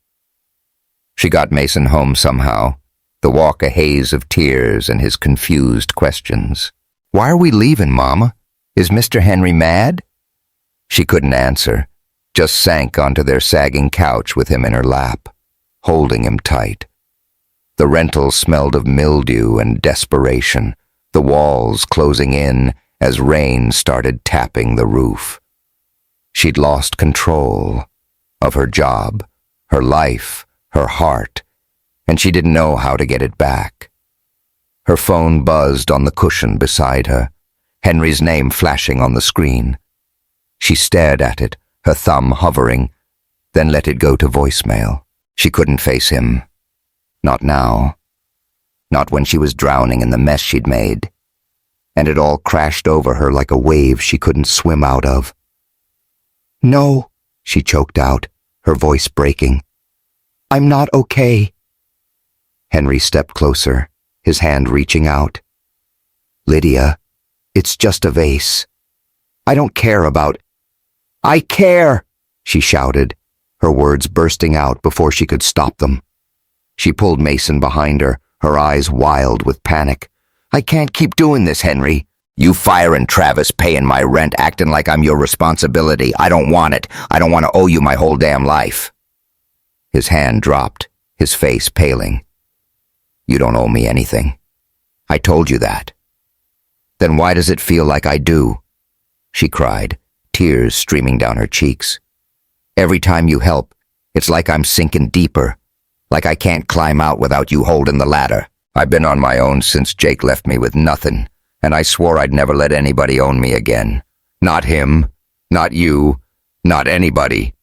She got Mason home somehow, the walk a haze of tears and his confused questions. "Why are we leaving, Mama? Is Mr. Henry mad?" She couldn't answer, just sank onto their sagging couch with him in her lap, holding him tight. The rental smelled of mildew and desperation, the walls closing in as rain started tapping the roof. She'd lost control of her job, her life, her heart, and she didn't know how to get it back. Her phone buzzed on the cushion beside her, Henry's name flashing on the screen. She stared at it, her thumb hovering, then let it go to voicemail. She couldn't face him. Not now. Not when she was drowning in the mess she'd made. And it all crashed over her like a wave she couldn't swim out of. "No," she choked out, her voice breaking. "I'm not okay." Henry stepped closer, his hand reaching out. "Lydia, it's just a vase. I don't care about—" "I care!" she shouted, her words bursting out before she could stop them. She pulled Mason behind her, her eyes wild with panic. "I can't keep doing this, Henry. You firing Travis, paying my rent, acting like I'm your responsibility. I don't want it. I don't want to owe you my whole damn life." His hand dropped, his face paling. "You don't owe me anything. I told you that." "Then why does it feel like I do?" she cried, tears streaming down her cheeks. "Every time you help, it's like I'm sinking deeper, like I can't climb out without you holding the ladder. I've been on my own since Jake left me with nothing, and I swore I'd never let anybody own me again. Not him, not you, not anybody."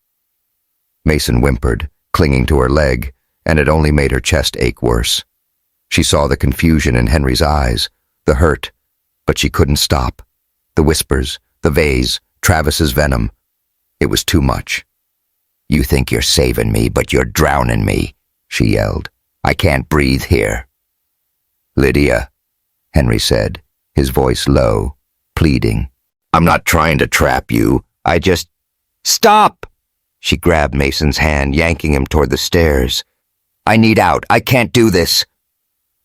Mason whimpered, clinging to her leg, and it only made her chest ache worse. She saw the confusion in Henry's eyes, the hurt, but she couldn't stop. The whispers, the vase, Travis's venom. It was too much. "You think you're saving me, but you're drowning me," she yelled. "I can't breathe here." "Lydia," Henry said, his voice low, pleading. "I'm not trying to trap you. I just—" "Stop!" She grabbed Mason's hand, yanking him toward the stairs. "I need out. I can't do this."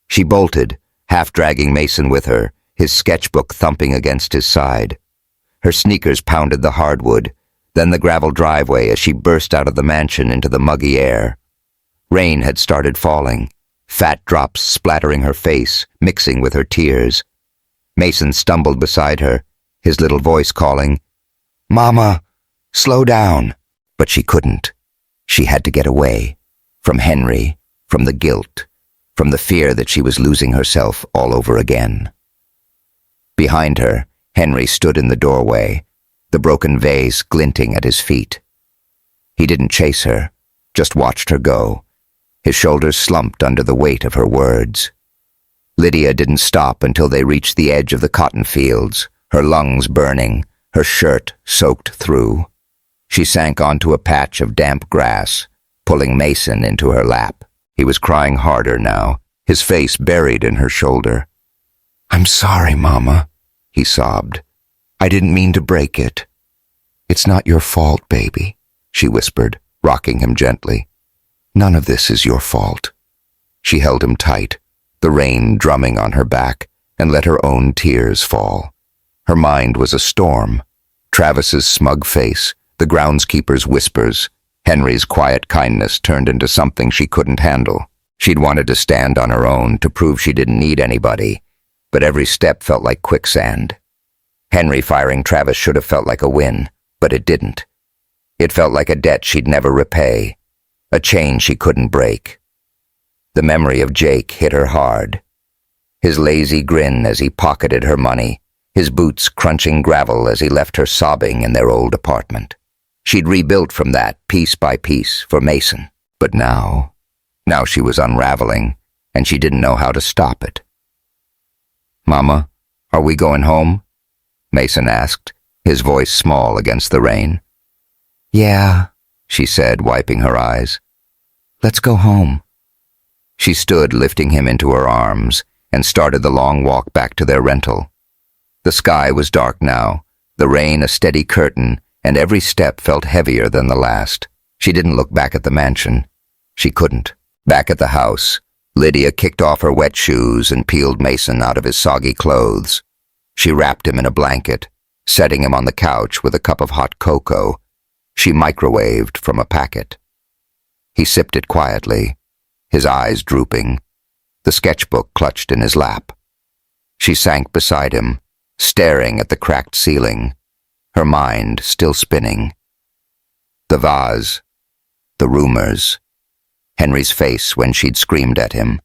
She bolted, half dragging Mason with her, his sketchbook thumping against his side. Her sneakers pounded the hardwood, then the gravel driveway as she burst out of the mansion into the muggy air. Rain had started falling, fat drops splattering her face, mixing with her tears. Mason stumbled beside her, his little voice calling, "Mama, slow down." But she couldn't. She had to get away. From Henry, from the guilt, from the fear that she was losing herself all over again. Behind her, Henry stood in the doorway, the broken vase glinting at his feet. He didn't chase her, just watched her go. His shoulders slumped under the weight of her words. Lydia didn't stop until they reached the edge of the cotton fields, her lungs burning, her shirt soaked through. She sank onto a patch of damp grass, pulling Mason into her lap. He was crying harder now, his face buried in her shoulder. "I'm sorry, Mama," he sobbed. "I didn't mean to break it." "It's not your fault, baby," she whispered, rocking him gently. "None of this is your fault." She held him tight, the rain drumming on her back, and let her own tears fall. Her mind was a storm. Travis's smug face, the groundskeeper's whispers, Henry's quiet kindness turned into something she couldn't handle. She'd wanted to stand on her own, to prove she didn't need anybody, but every step felt like quicksand. Henry firing Travis should have felt like a win, but it didn't. It felt like a debt she'd never repay, a chain she couldn't break. The memory of Jake hit her hard. His lazy grin as he pocketed her money, his boots crunching gravel as he left her sobbing in their old apartment. She'd rebuilt from that, piece by piece, for Mason. But now she was unraveling, and she didn't know how to stop it. "Mama, are we going home?" Mason asked, his voice small against the rain. Yeah, she said, wiping her eyes. Let's go home. She stood, lifting him into her arms, and started the long walk back to their rental. The sky was dark now, the rain a steady curtain, and every step felt heavier than the last. She didn't look back at the mansion. She couldn't. Back at the house, Lydia kicked off her wet shoes and peeled Mason out of his soggy clothes. She wrapped him in a blanket, setting him on the couch with a cup of hot cocoa. She microwaved from a packet. He sipped it quietly, his eyes drooping, the sketchbook clutched in his lap. She sank beside him, staring at the cracked ceiling, her mind still spinning. The vase, the rumors, Henry's face when she'd screamed at him.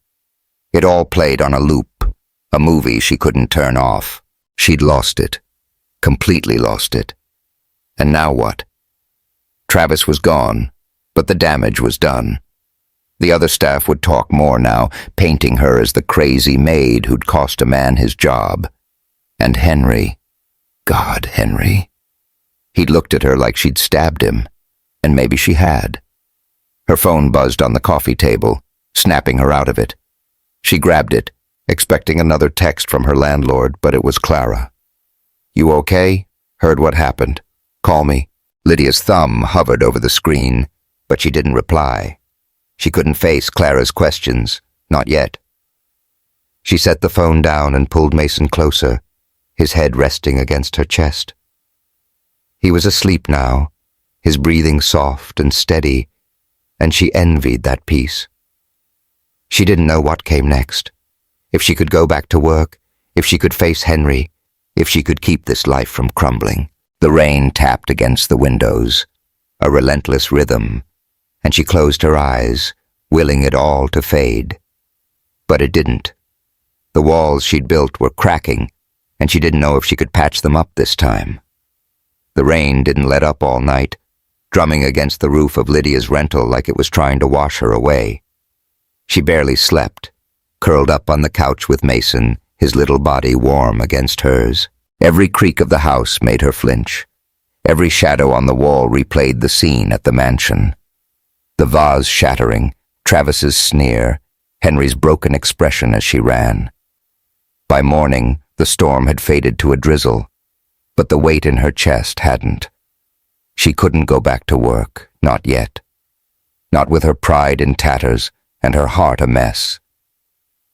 It all played on a loop, a movie she couldn't turn off. She'd lost it, completely lost it. And now what? Travis was gone, but the damage was done. The other staff would talk more now, painting her as the crazy maid who'd cost a man his job. And Henry, God, Henry. He'd looked at her like she'd stabbed him, and maybe she had. Her phone buzzed on the coffee table, snapping her out of it. She grabbed it, expecting another text from her landlord, but it was Clara. You okay? Heard what happened. Call me. Lydia's thumb hovered over the screen, but she didn't reply. She couldn't face Clara's questions, not yet. She set the phone down and pulled Mason closer, his head resting against her chest. He was asleep now, his breathing soft and steady, and she envied that peace. She didn't know what came next. If she could go back to work, if she could face Henry, if she could keep this life from crumbling. The rain tapped against the windows, a relentless rhythm, and she closed her eyes, willing it all to fade. But it didn't. The walls she'd built were cracking, and she didn't know if she could patch them up this time. The rain didn't let up all night, drumming against the roof of Lydia's rental like it was trying to wash her away. She barely slept, curled up on the couch with Mason, his little body warm against hers. Every creak of the house made her flinch. Every shadow on the wall replayed the scene at the mansion. The vase shattering, Travis's sneer, Henry's broken expression as she ran. By morning, the storm had faded to a drizzle, but the weight in her chest hadn't. She couldn't go back to work, not yet. Not with her pride in tatters and her heart a mess.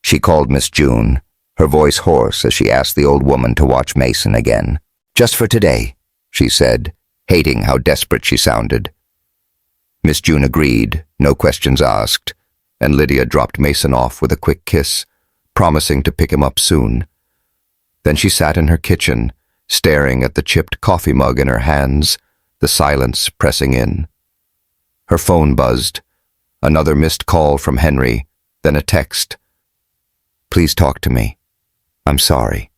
She called Miss June, her voice hoarse as she asked the old woman to watch Mason again. Just for today, she said, hating how desperate she sounded. Miss June agreed, no questions asked, and Lydia dropped Mason off with a quick kiss, promising to pick him up soon. Then she sat in her kitchen, staring at the chipped coffee mug in her hands, the silence pressing in. Her phone buzzed. Another missed call from Henry, then a text. Please talk to me. I'm sorry.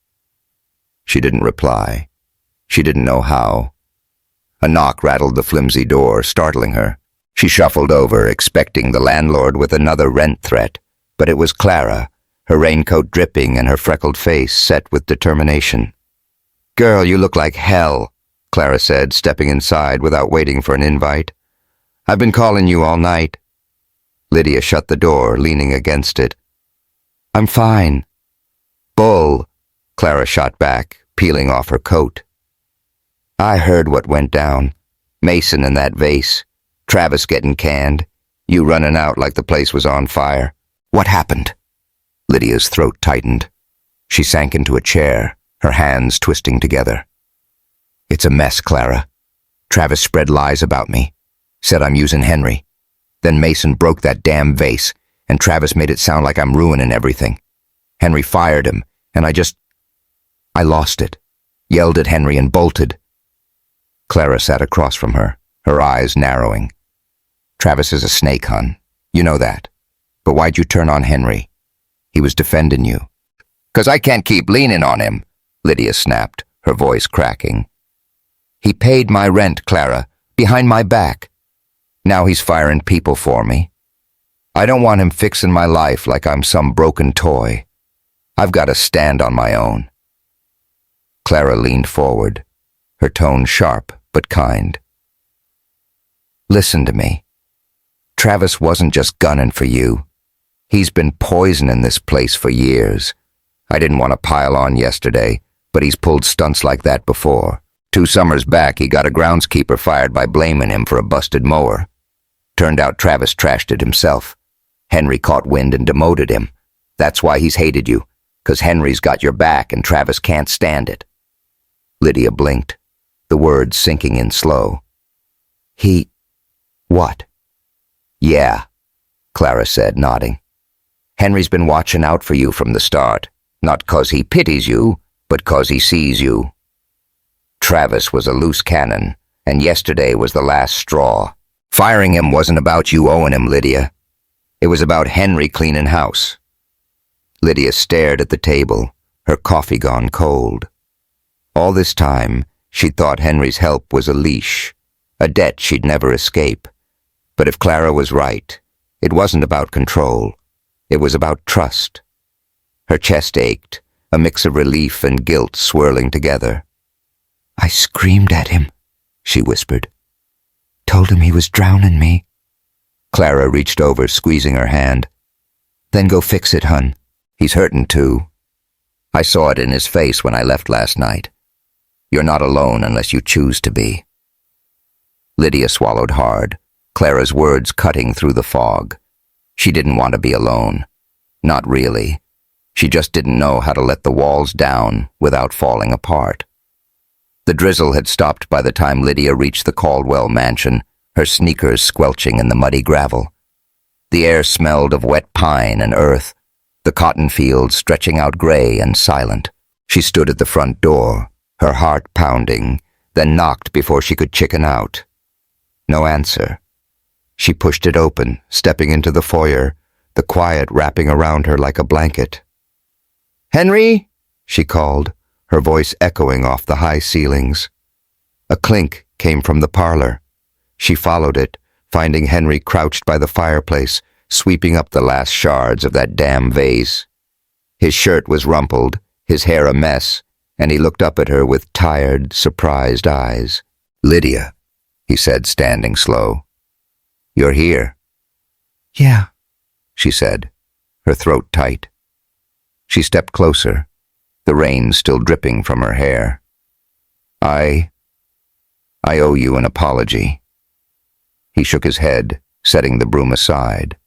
She didn't reply. She didn't know how. A knock rattled the flimsy door, startling her. She shuffled over, expecting the landlord with another rent threat, but it was Clara, her raincoat dripping and her freckled face set with determination. Girl, you look like hell, Clara said, stepping inside without waiting for an invite. I've been calling you all night. Lydia shut the door, leaning against it. I'm fine. Bull, Clara shot back, peeling off her coat. I heard what went down. Mason and that vase. Travis getting canned. You running out like the place was on fire. What happened? Lydia's throat tightened. She sank into a chair, her hands twisting together. It's a mess, Clara. Travis spread lies about me. Said I'm using Henry. Then Mason broke that damn vase, and Travis made it sound like I'm ruining everything. Henry fired him, and I lost it. Yelled at Henry and bolted. Clara sat across from her, her eyes narrowing. Travis is a snake, hon. You know that. But why'd you turn on Henry? He was defending you. 'Cause I can't keep leaning on him, Lydia snapped, her voice cracking. He paid my rent, Clara, behind my back. Now he's firing people for me. I don't want him fixing my life like I'm some broken toy. I've got to stand on my own. Clara leaned forward, her tone sharp but kind. Listen to me. Travis wasn't just gunning for you. He's been poisoning this place for years. I didn't want to pile on yesterday, but he's pulled stunts like that before. 2 summers back, he got a groundskeeper fired by blaming him for a busted mower. Turned out Travis trashed it himself. Henry caught wind and demoted him. That's why he's hated you, 'cause Henry's got your back and Travis can't stand it. Lydia blinked, the words sinking in slow. What? Yeah, Clara said, nodding. Henry's been watching out for you from the start, not 'cause he pities you, but 'cause he sees you. Travis was a loose cannon, and yesterday was the last straw. Firing him wasn't about you owing him, Lydia. It was about Henry cleaning house. Lydia stared at the table, her coffee gone cold. All this time, she'd thought Henry's help was a leash, a debt she'd never escape. But if Clara was right, it wasn't about control. It was about trust. Her chest ached, a mix of relief and guilt swirling together. I screamed at him, she whispered. Told him he was drowning me. Clara reached over, squeezing her hand. Then go fix it, hun. He's hurting too. I saw it in his face when I left last night. You're not alone unless you choose to be. Lydia swallowed hard, Clara's words cutting through the fog. She didn't want to be alone. Not really. She just didn't know how to let the walls down without falling apart. The drizzle had stopped by the time Lydia reached the Caldwell mansion, her sneakers squelching in the muddy gravel. The air smelled of wet pine and earth, the cotton fields stretching out gray and silent. She stood at the front door, her heart pounding, then knocked before she could chicken out. No answer. She pushed it open, stepping into the foyer, the quiet wrapping around her like a blanket. "Henry?" she called, her voice echoing off the high ceilings. A clink came from the parlor. She followed it, finding Henry crouched by the fireplace, sweeping up the last shards of that damn vase. His shirt was rumpled, his hair a mess, and he looked up at her with tired, surprised eyes. "Lydia," he said, standing slow. "You're here." "Yeah," she said, her throat tight. She stepped closer, the rain still dripping from her hair. I owe you an apology." He shook his head, setting the broom aside.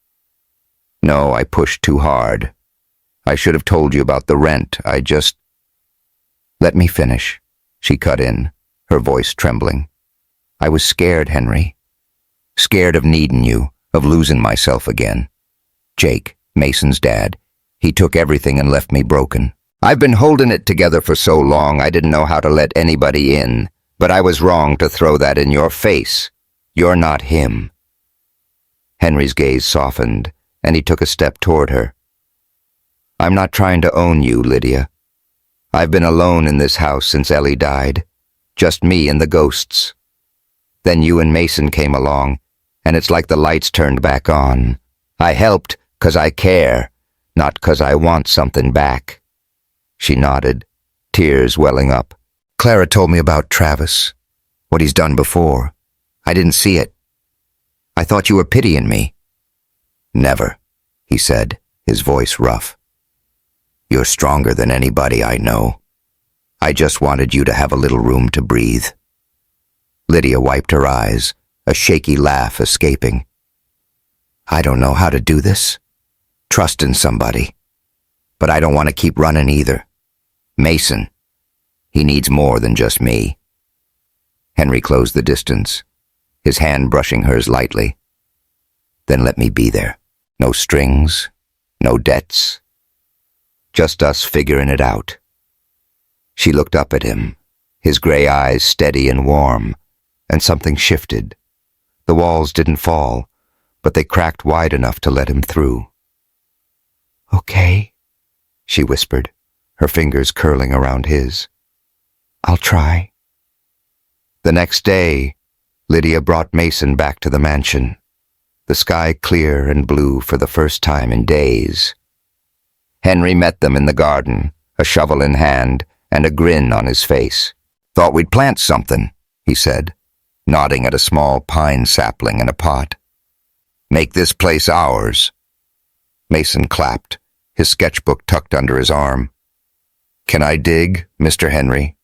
"No, I pushed too hard. I should have told you about the rent. Let me finish," she cut in, her voice trembling. "I was scared, Henry. Scared of needing you, of losing myself again. Jake, Mason's dad, he took everything and left me broken. I've been holding it together for so long I didn't know how to let anybody in, but I was wrong to throw that in your face. You're not him." Henry's gaze softened, and he took a step toward her. "I'm not trying to own you, Lydia. I've been alone in this house since Ellie died, just me and the ghosts. Then you and Mason came along, and it's like the lights turned back on. I helped 'cause I care, not 'cause I want something back." She nodded, tears welling up. "Clara told me about Travis, what he's done before. I didn't see it. I thought you were pitying me." "Never," he said, his voice rough. "You're stronger than anybody I know. I just wanted you to have a little room to breathe." Lydia wiped her eyes, a shaky laugh escaping. "I don't know how to do this. Trust in somebody. But I don't want to keep running either. Mason, he needs more than just me." Henry closed the distance, his hand brushing hers lightly. "Then let me be there. No strings, no debts. Just us figuring it out." She looked up at him, his gray eyes steady and warm, and something shifted. The walls didn't fall, but they cracked wide enough to let him through. "Okay," she whispered, her fingers curling around his. "I'll try." The next day, Lydia brought Mason back to the mansion, the sky clear and blue for the first time in days. Henry met them in the garden, a shovel in hand and a grin on his face. "Thought we'd plant something," he said. nodding at a small pine sapling in a pot. "Make this place ours." Mason clapped, his sketchbook tucked under his arm. "Can I dig, Mr. Henry?"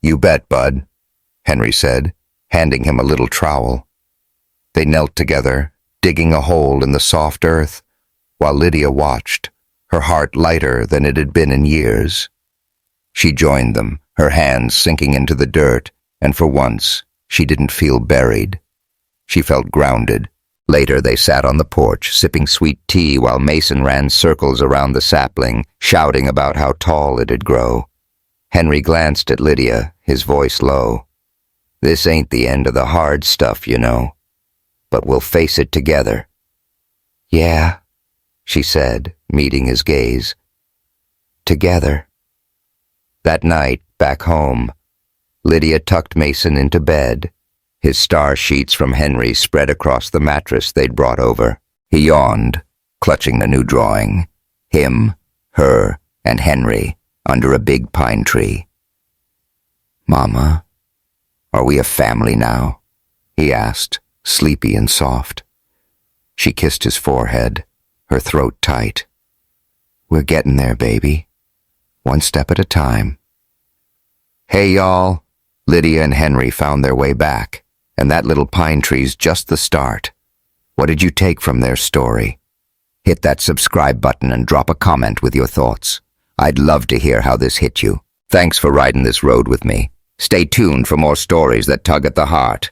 "You bet, Bud," Henry said, handing him a little trowel. They knelt together, digging a hole in the soft earth, while Lydia watched, her heart lighter than it had been in years. She joined them, her hands sinking into the dirt, and for once, she didn't feel buried. She felt grounded. Later, they sat on the porch, sipping sweet tea while Mason ran circles around the sapling, shouting about how tall it'd grow. Henry glanced at Lydia, his voice low. "This ain't the end of the hard stuff, you know. But we'll face it together." "Yeah," she said, meeting his gaze. "Together." That night, back home, Lydia tucked Mason into bed. His star sheets from Henry spread across the mattress they'd brought over. He yawned, clutching the new drawing. Him, her, and Henry under a big pine tree. "Mama, are we a family now?" he asked, sleepy and soft. She kissed his forehead, her throat tight. "We're getting there, baby. One step at a time." "Hey, y'all." Lydia and Henry found their way back, and that little pine tree's just the start. What did you take from their story? Hit that subscribe button and drop a comment with your thoughts. I'd love to hear how this hit you. Thanks for riding this road with me. Stay tuned for more stories that tug at the heart.